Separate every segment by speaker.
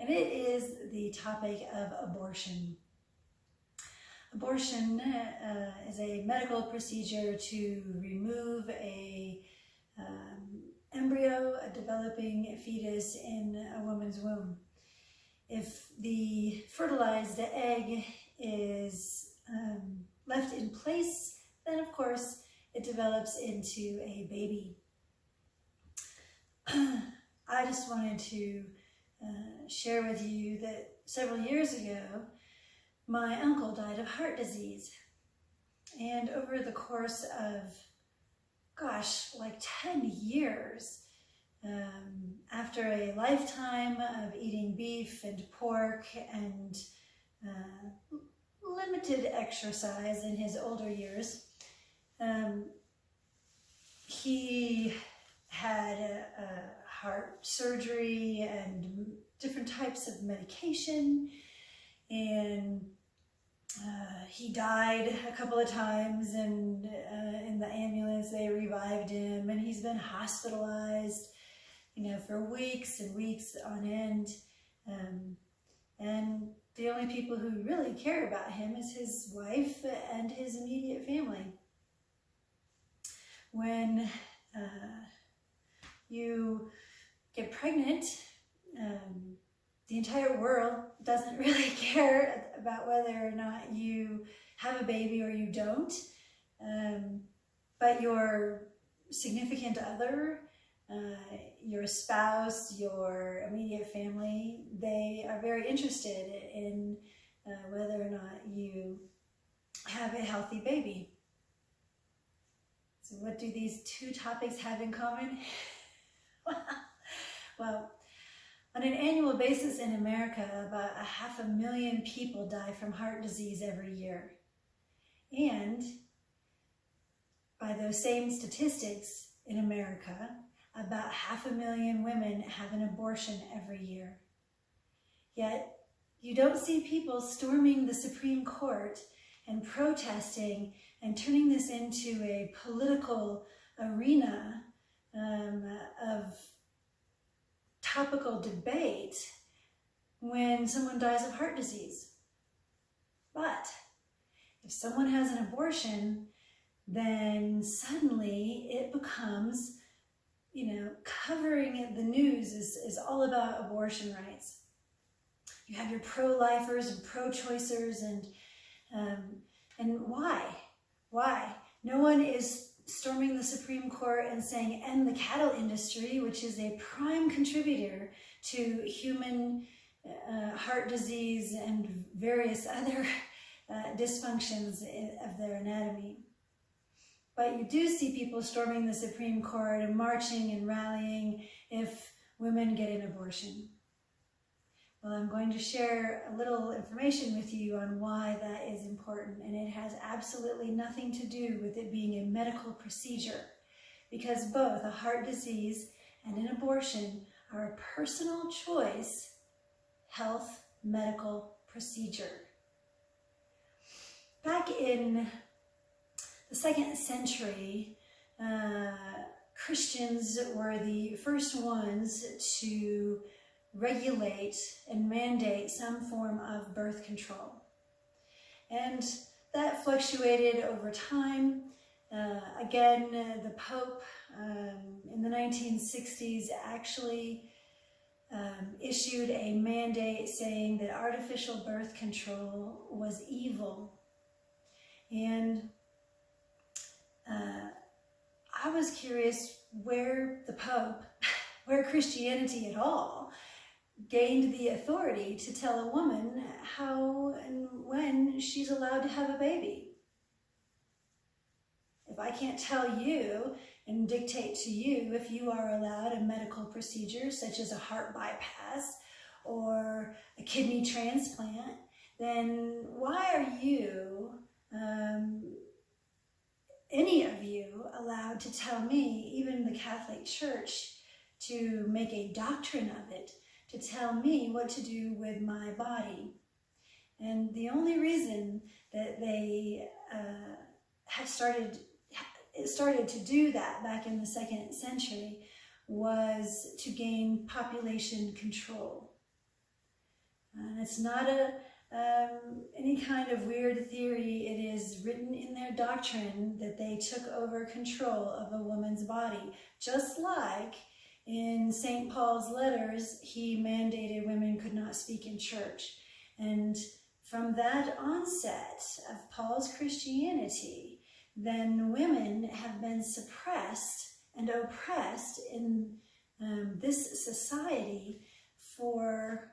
Speaker 1: and it is the topic of abortion. Abortion is a medical procedure to remove a embryo, a developing fetus in a woman's womb. If the fertilized egg is left in place, then of course it develops into a baby. I just wanted to share with you that several years ago, my uncle died of heart disease. And over the course of, like 10 years, after a lifetime of eating beef and pork and limited exercise in his older years, he had a heart surgery and different types of medication, and he died a couple of times, and in the ambulance they revived him, and he's been hospitalized, for weeks and weeks on end, and the only people who really care about him is his wife and his immediate family. When you get pregnant, the entire world doesn't really care about whether or not you have a baby or you don't. But your significant other, your spouse, your immediate family, they are very interested in whether or not you have a healthy baby. So what do these two topics have in common? Well, on an annual basis in America, about 500,000 people die from heart disease every year. And by those same statistics in America, about 500,000 women have an abortion every year. Yet, you don't see people storming the Supreme Court and protesting and turning this into a political arena of topical debate when someone dies of heart disease. But if someone has an abortion, then suddenly it becomes, covering the news is all about abortion rights. You have your pro-lifers and pro-choicers, and why? Why? No one is storming the Supreme Court and saying end the cattle industry, which is a prime contributor to human heart disease and various other dysfunctions of their anatomy. But you do see people storming the Supreme Court and marching and rallying if women get an abortion. Well, I'm going to share a little information with you on why that is important, and it has absolutely nothing to do with it being a medical procedure, because both a heart disease and an abortion are a personal choice health medical procedure. Back in the 2nd century, Christians were the first ones to regulate and mandate some form of birth control. And that fluctuated over time. Again, the Pope in the 1960s actually issued a mandate saying that artificial birth control was evil. And I was curious where the Pope, where Christianity at all, gained the authority to tell a woman how and when she's allowed to have a baby. If I can't tell you and dictate to you if you are allowed a medical procedure such as a heart bypass or a kidney transplant, then why are you, any of you, allowed to tell me, even the Catholic Church, to make a doctrine of it, to tell me what to do with my body? And the only reason that they started to do that back in the 2nd century was to gain population control. it's not any kind of weird theory. It is written in their doctrine that they took over control of a woman's body. Just like in St. Paul's letters, he mandated women could not speak in church. And from that onset of Paul's Christianity, then women have been suppressed and oppressed in this society for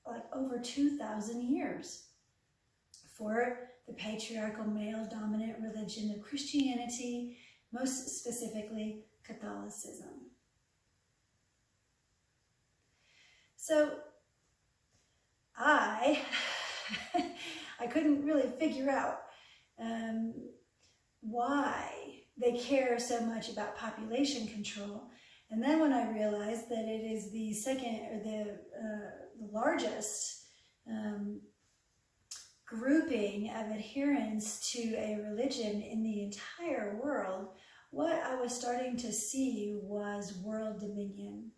Speaker 1: like over 2,000 years for the patriarchal male-dominant religion of Christianity, most specifically Catholicism. So I couldn't really figure out why they care so much about population control. And then when I realized that it is the second or the largest grouping of adherents to a religion in the entire world, what I was starting to see was world dominion.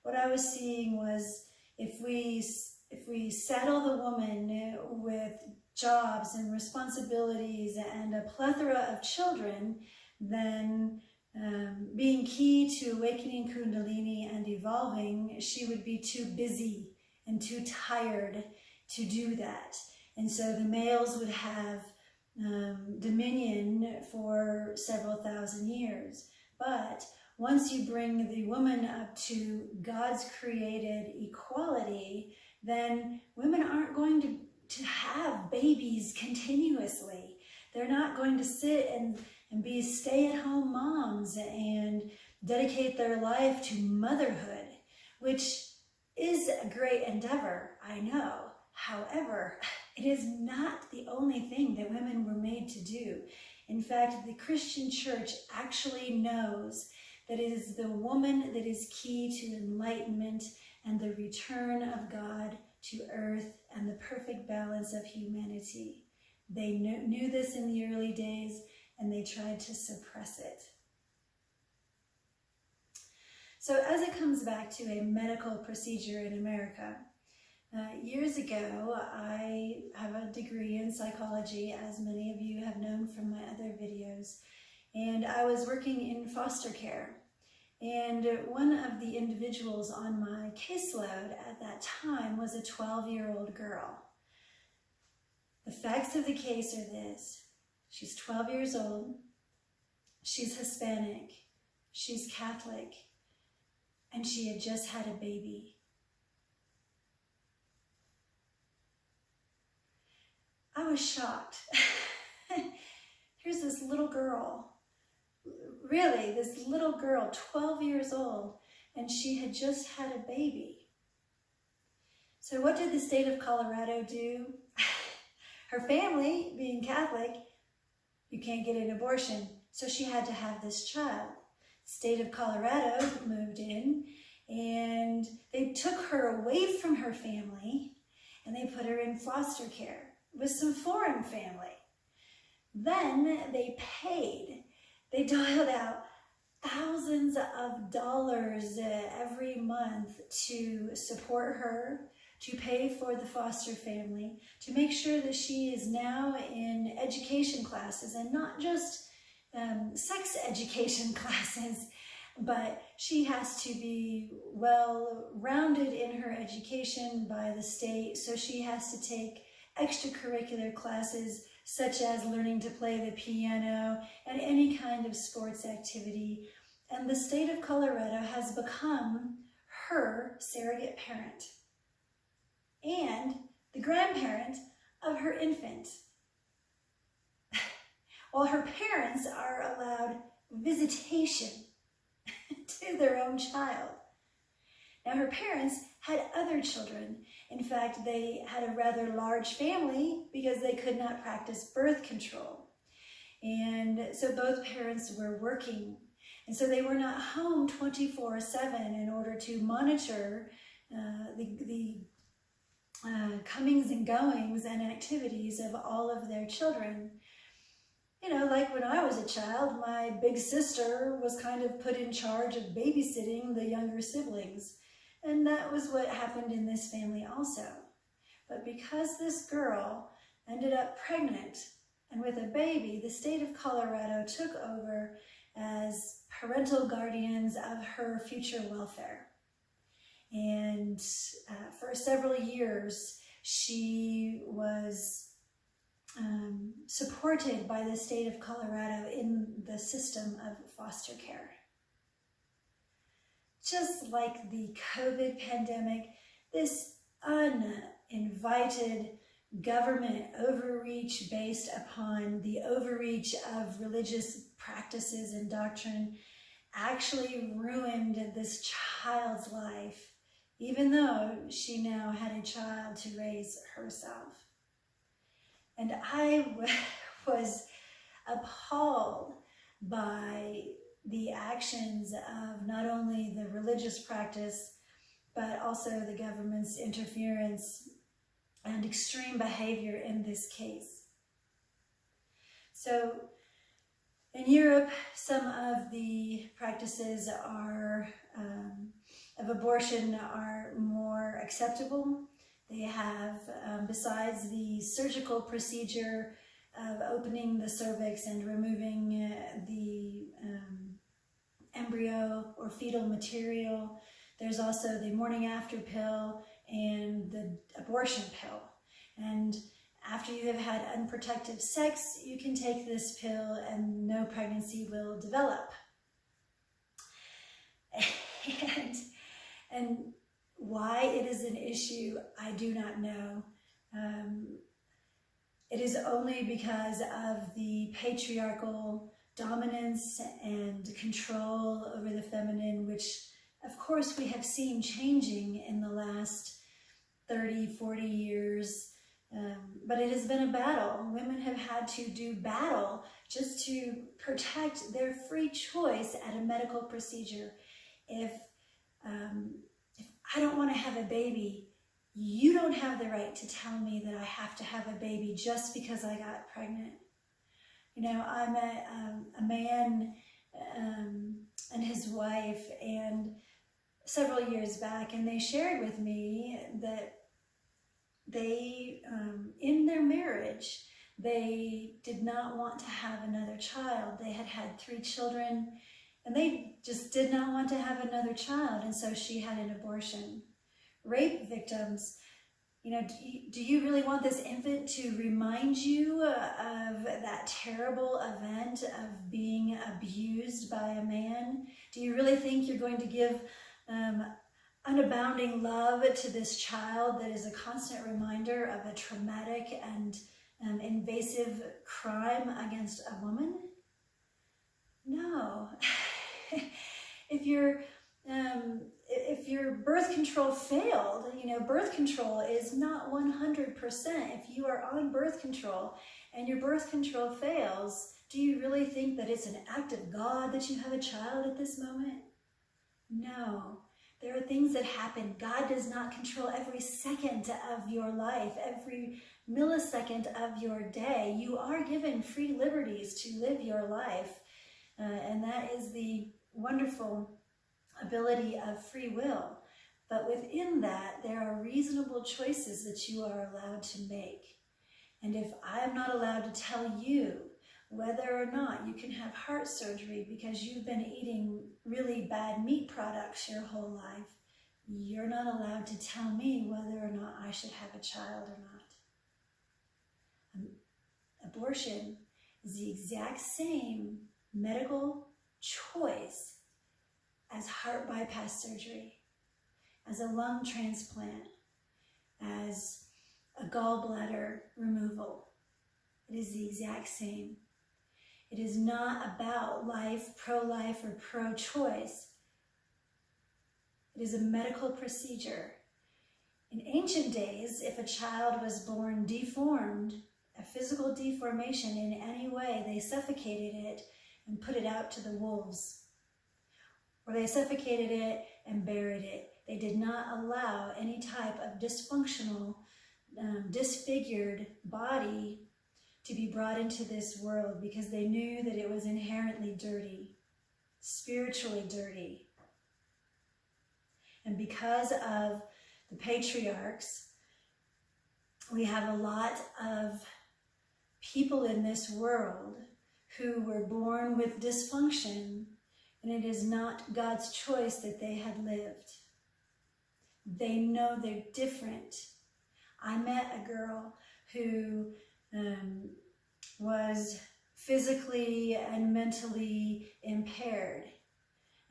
Speaker 1: What I was seeing was if we saddle the woman with jobs and responsibilities and a plethora of children, then being key to awakening Kundalini and evolving, she would be too busy and too tired to do that. And so the males would have dominion for several thousand years. But once you bring the woman up to God's created equality, then women aren't going to have babies continuously. They're not going to sit and be stay-at-home moms and dedicate their life to motherhood, which is a great endeavor, I know. However, it is not the only thing that women were made to do. In fact, the Christian church actually knows that it is the woman that is key to enlightenment and the return of God to earth and the perfect balance of humanity. They knew this in the early days, and they tried to suppress it. So as it comes back to a medical procedure in America, years ago, I have a degree in psychology, as many of you have known from my other videos, and I was working in foster care. And one of the individuals on my caseload at that time was a 12-year-old girl. The facts of the case are this. She's 12 years old, she's Hispanic, she's Catholic, and she had just had a baby. I was shocked. Here's this little girl, really, this little girl, 12 years old, and she had just had a baby. So what did the state of Colorado do? Her family, being Catholic, you can't get an abortion, so she had to have this child. The state of Colorado moved in, and they took her away from her family, and they put her in foster care with some foreign family. Then they dialed out thousands of dollars every month to support her, to pay for the foster family, to make sure that she is now in education classes, and not just sex education classes, but she has to be well-rounded in her education by the state, so she has to take extracurricular classes such as learning to play the piano and any kind of sports activity. And the state of Colorado has become her surrogate parent and the grandparent of her infant, while her parents are allowed visitation to their own child. Now, her parents had other children. In fact, they had a rather large family because they could not practice birth control. And so both parents were working. And so they were not home 24/7 in order to monitor the comings and goings and activities of all of their children. You know, like when I was a child, my big sister was kind of put in charge of babysitting the younger siblings. And that was what happened in this family also. But because this girl ended up pregnant and with a baby, the state of Colorado took over as parental guardians of her future welfare. And for several years, she was supported by the state of Colorado in the system of foster care. Just like the COVID pandemic, this uninvited government overreach based upon the overreach of religious practices and doctrine actually ruined this child's life, even though she now had a child to raise herself. And I was appalled by the actions of not only the religious practice, but also the government's interference and extreme behavior in this case. So in Europe, some of the practices of abortion are more acceptable. They have, besides the surgical procedure of opening the cervix and removing the embryo or fetal material, there's also the morning after pill and the abortion pill. And after you have had unprotected sex, you can take this pill and no pregnancy will develop. And why it is an issue, I do not know. It is only because of the patriarchal dominance and control over the feminine, which of course we have seen changing in the last 30, 40 years. But it has been a battle. Women have had to do battle just to protect their free choice at a medical procedure. If I don't want to have a baby, you don't have the right to tell me that I have to have a baby just because I got pregnant. You know, I met a man and his wife and several years back, and they shared with me that they, in their marriage, they did not want to have another child. They had had 3 children, and they just did not want to have another child, and so she had an abortion. Rape victims, you know, do you really want this infant to remind you of that terrible event of being abused by a man? Do you really think you're going to give unabounding love to this child that is a constant reminder of a traumatic and invasive crime against a woman? No. If your birth control failed, you know, birth control is not 100%. If you are on birth control and your birth control fails, do you really think that it's an act of God that you have a child at this moment? No. There are things that happen. God does not control every second of your life, every millisecond of your day. You are given free liberties to live your life, and that is the wonderful ability of free will. But within that, there are reasonable choices that you are allowed to make. And if I am not allowed to tell you whether or not you can have heart surgery because you've been eating really bad meat products your whole life, you're not allowed to tell me whether or not I should have a child or not. Abortion is the exact same medical choice as heart bypass surgery, as a lung transplant, as a gallbladder removal. It is the exact same. It is not about life, pro-life, or pro-choice. It is a medical procedure. In ancient days, if a child was born deformed, a physical deformation in any way, they suffocated it and put it out to the wolves. Or they suffocated it and buried it. They did not allow any type of dysfunctional, disfigured body to be brought into this world because they knew that it was inherently dirty, spiritually dirty. And because of the patriarchs we have a lot of people in this world who were born with dysfunction, and it is not God's choice that they had lived. They know they're different. I met a girl who was physically and mentally impaired,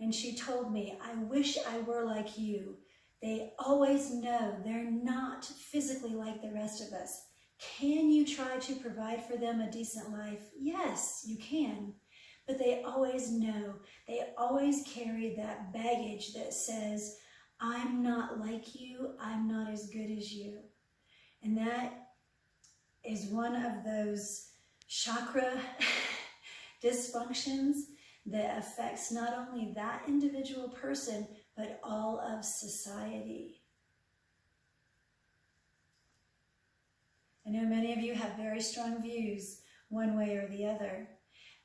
Speaker 1: and she told me, I wish I were like you. They always know they're not physically like the rest of us. Can you try to provide for them a decent life? Yes, you can. But they always know, they always carry that baggage that says, I'm not like you, I'm not as good as you. And that is one of those chakra dysfunctions that affects not only that individual person, but all of society. I know many of you have very strong views one way or the other,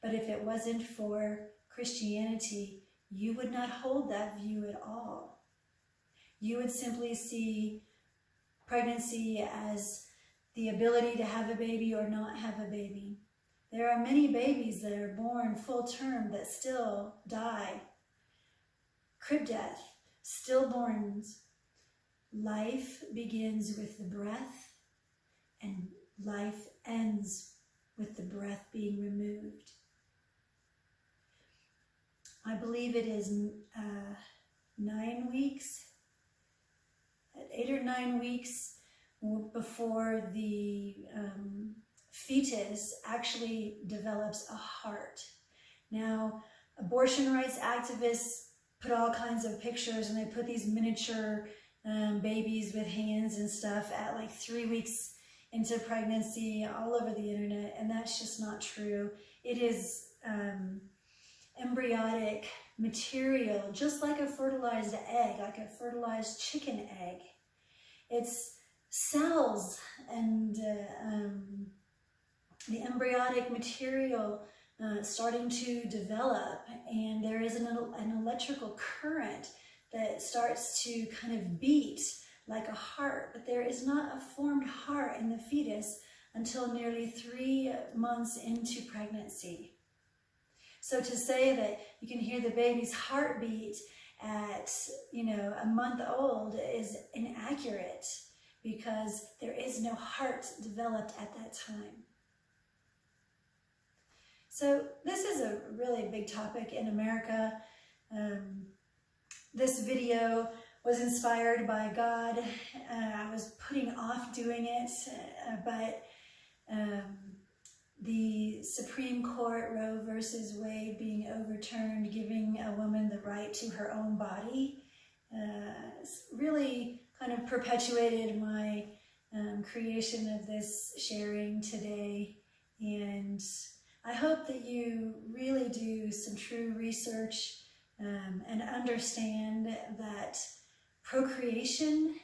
Speaker 1: but if it wasn't for Christianity, you would not hold that view at all. You would simply see pregnancy as the ability to have a baby or not have a baby. There are many babies that are born full term that still die. Crib death, stillborns. Life begins with the breath, and life ends with the breath being removed. I believe it is 9 weeks, 8 or 9 weeks before the fetus actually develops a heart. Now, abortion rights activists put all kinds of pictures, and they put these miniature babies with hands and stuff at like 3 weeks into pregnancy all over the internet, and that's just not true. It is embryonic material, just like a fertilized egg, like a fertilized chicken egg. It's cells and the embryonic material starting to develop, and there is an electrical current that starts to kind of beat like a heart, but there is not a formed heart in the fetus until nearly 3 months into pregnancy. So to say that you can hear the baby's heartbeat at, a month old is inaccurate, because there is no heart developed at that time. So this is a really big topic in America. This video was inspired by God. I was putting off doing it, but the Supreme Court, Roe versus Wade being overturned, giving a woman the right to her own body, really kind of perpetuated my creation of this sharing today. And I hope that you really do some true research and understand that procreation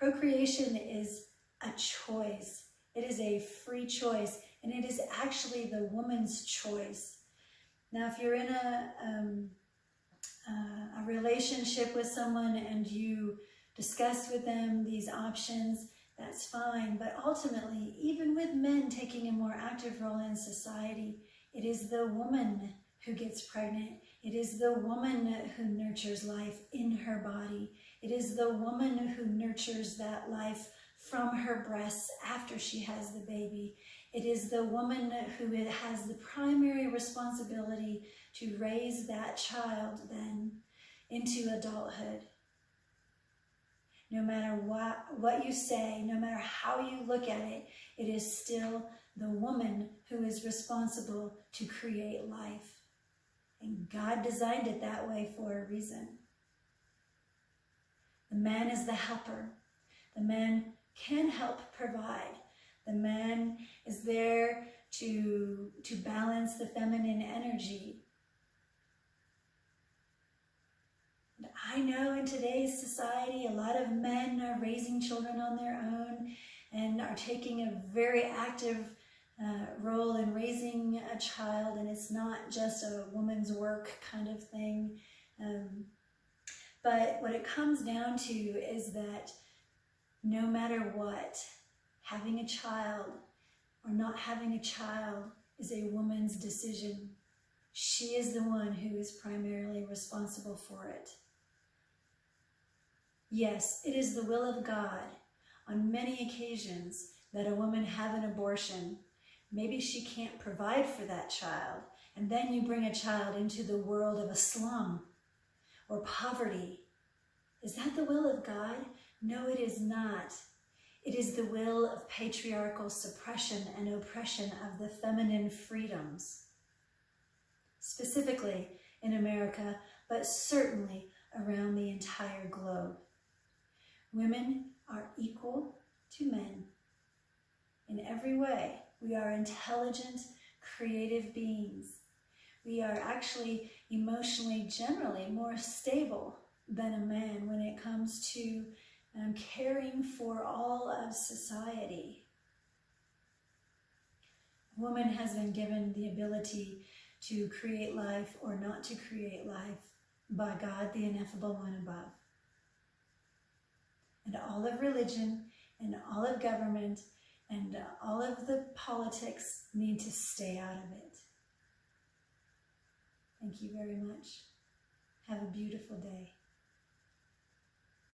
Speaker 1: is a choice. It is a free choice, and it is actually the woman's choice. Now, if you're in a relationship with someone and you discuss with them these options, that's fine. But ultimately, even with men taking a more active role in society, it is the woman who gets pregnant. It is the woman who nurtures life in her body. It is the woman who nurtures that life from her breasts after she has the baby. It is the woman who has the primary responsibility to raise that child then into adulthood. No matter what you say, no matter how you look at it, it is still the woman who is responsible to create life. And God designed it that way for a reason. The man is the helper. The man can help provide. The man is there to balance the feminine energy. And I know in today's society, a lot of men are raising children on their own and are taking a very active role in raising a child, and it's not just a woman's work kind of thing. But what it comes down to is that no matter what, having a child or not having a child is a woman's decision. She is the one who is primarily responsible for it. Yes, it is the will of God on many occasions that a woman have an abortion. Maybe she can't provide for that child, and then you bring a child into the world of a slum or poverty. Is that the will of God? No, it is not. It is the will of patriarchal suppression and oppression of the feminine freedoms, specifically in America, but certainly around the entire globe. Women are equal to men in every way. We are intelligent, creative beings. We are actually emotionally, generally more stable than a man when it comes to caring for all of society. A woman has been given the ability to create life or not to create life by God, the ineffable one above. And all of religion and all of government and all of the politics need to stay out of it. Thank you very much. Have a beautiful day.